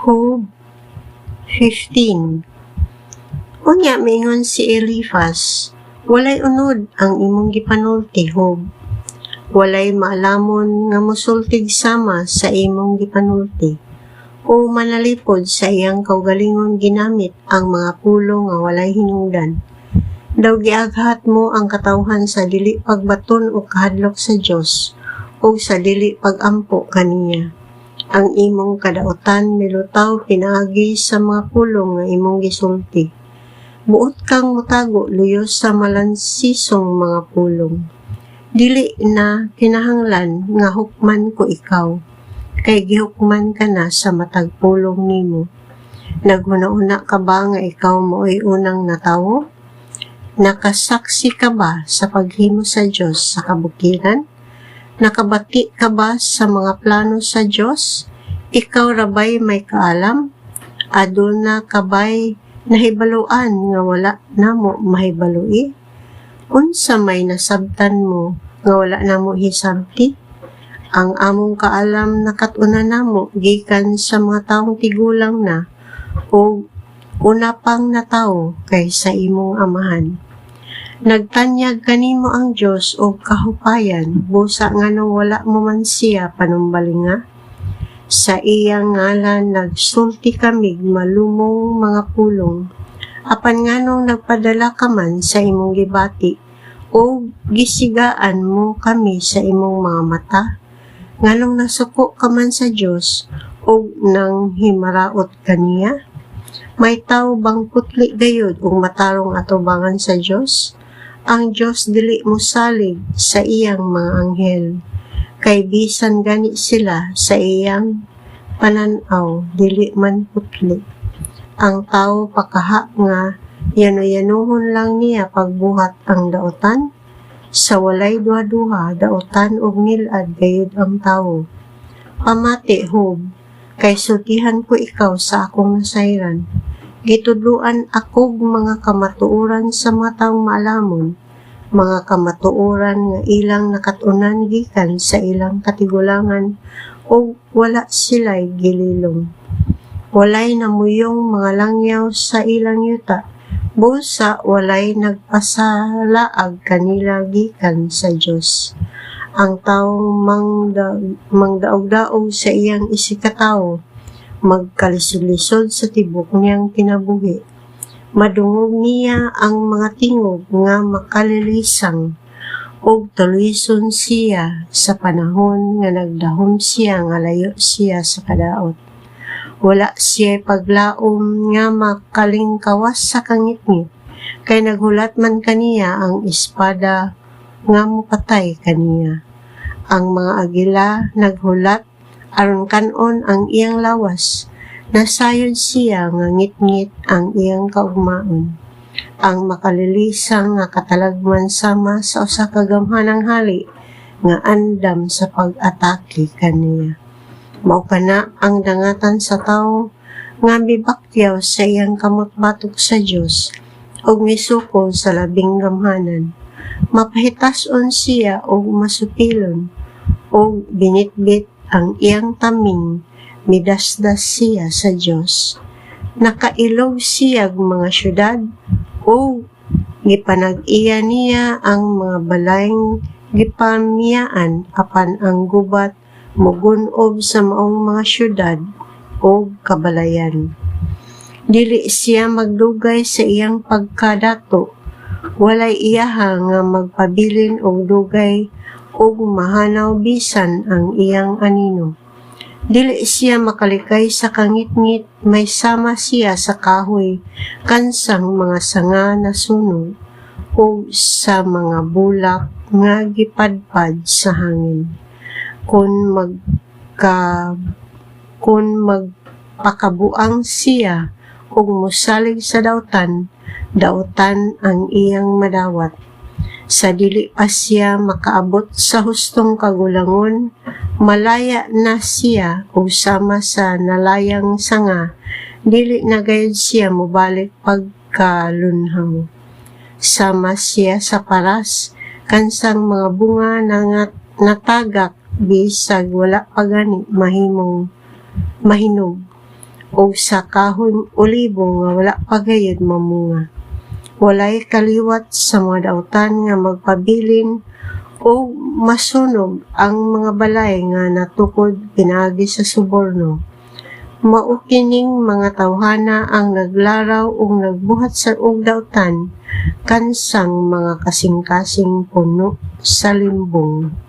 Job 15. Unya mingon si Eliphaz, walay unod ang imong gipanulti, Job. Walay maalamon nga mosultig sama sa imong gipanulti, o manalipod sa iyang kaugalingon ginamit ang mga pulo nga walay hinungdan. Daw giaghat mo ang katawhan sa dili pagbaton o kahadlok sa Dios, o sa dili pagampo kaniya. Ang imong kadaotan milutaw pinaagi sa mga pulong nga imong gisulti. Buot kang mutago luyos sa malansisong mga pulong. Dili na kinahanglan nga hukman ko ikaw, kay gihukman ka na sa matag pulong nimo. Naghuna-una ka ba nga ikaw mo'y unang natawo? Nakasaksi ka ba sa paghimo sa Dios sa kabukiran? Nakabati ka ba sa mga plano sa Dios? Ikaw rabay may kaalam? Aduna kabay nahibaluan nga wala namo mahibalui? Unsa may nasabtan mo nga wala namo hisabti? Ang among kaalam nakatuna namo gikan sa mga taong tigulang na o una pang natawo kaysa imong amahan. Nagtanyag kanimo ang Dios og kahupayan, busa nganong wala mo man siya panumbalinga. Sa iyang ngalan nagsulti kamig malumong mga pulong. Apan nganong nagpadala ka man sa imong gibati, o gisigaan mo kami sa imong mga mata. Nganong nasuko ka man sa Dios, o nang himaraot kaniya. May tao bang putli gayud ug matarong atubangan sa Dios? Ang Dios dili mosalig sa iyang mga anghel, kay bisan gani sila sa iyang pananaw dili man putli. Ang tao pakaha nga yano-yanuhon lang niya pagbuhat ang daotan, sa walay duha-duha daotan og nilad gayud ang tawo. Pamati, Job, kay sultihan ko ikaw sa akong nasayran. Gitudluan akog mga kamatuoran sa mga taong maalamon, mga kamatuoran nga ilang nakatunan gikan sa ilang katigulangan o wala sila'y gililong. Walay namuyong mga langyaw sa ilang yuta, busa walay nagpasalaag kanila gikan sa Dios. Ang taong mangdaog-daog sa iyang isikatawo, magkalisod-lisod sa tibok niyang kinabuhi. Madungog niya ang mga tingog nga makalilisang, og tuloyson siya sa panahon nga nagdahom siya nga layo siya sa kadaot. Wala siya paglaom nga makalingkawas sa kangitngit, kay naghulat man kaniya ang espada nga mupatay kaniya. Ang mga agila naghulat aron kanon ang iyang lawas, nasayod siya nga ngit-ngit ang iyang kaugmaon. Ang makalilisang nga katalagman sama sa usa ka gamhanang hali nga andam sa pag-atake kaniya. Mao kana ang dangatan sa tawo nga bibakyaw sa iyang kamot-batok sa Dios ug misukol sa labing gamhanan. Mapahitason siya og masupilon og binitbit ang iyang taming, midasdas siya sa Dios. Nakailog siyag mga syudad o gipanag-iya niya ang mga balayng gipamiyaan apan ang gubat mugunob sa maong mga syudad o kabalayan. Dili siya magdugay sa iyang pagkadato, walay iyaha nga magpabilin og dugay og mahanaw bisan ang iyang anino. Dili siya makalikay sa kangit-ngit, may sama siya sa kahoy, kansang mga sanga na sunog, o sa mga bulak nga gipadpad sa hangin. Kung magpakabuang siya, ug musalig sa daotan, daotan ang iyang madawat. Sa dili pa siya makaabot sa hustong kagulangon, malaya na siya o sama sa nalayang sanga, dili na gayud siya mubalik pagkalunhaw. Sama siya sa paras, kansang mga bunga na natagak bisag wala pa gani mahinog. o sa kahoy olibo nga wala pa gayud mamunga. Walay kaliwat sa mga dautan nga magpabilin o masunog ang mga balay nga natukod pinaagi sa suborno. Mao kining mga tawhana ang naglaraw ug nagbuhat sa og dautan kansang mga kasing-kasing puno sa limbong.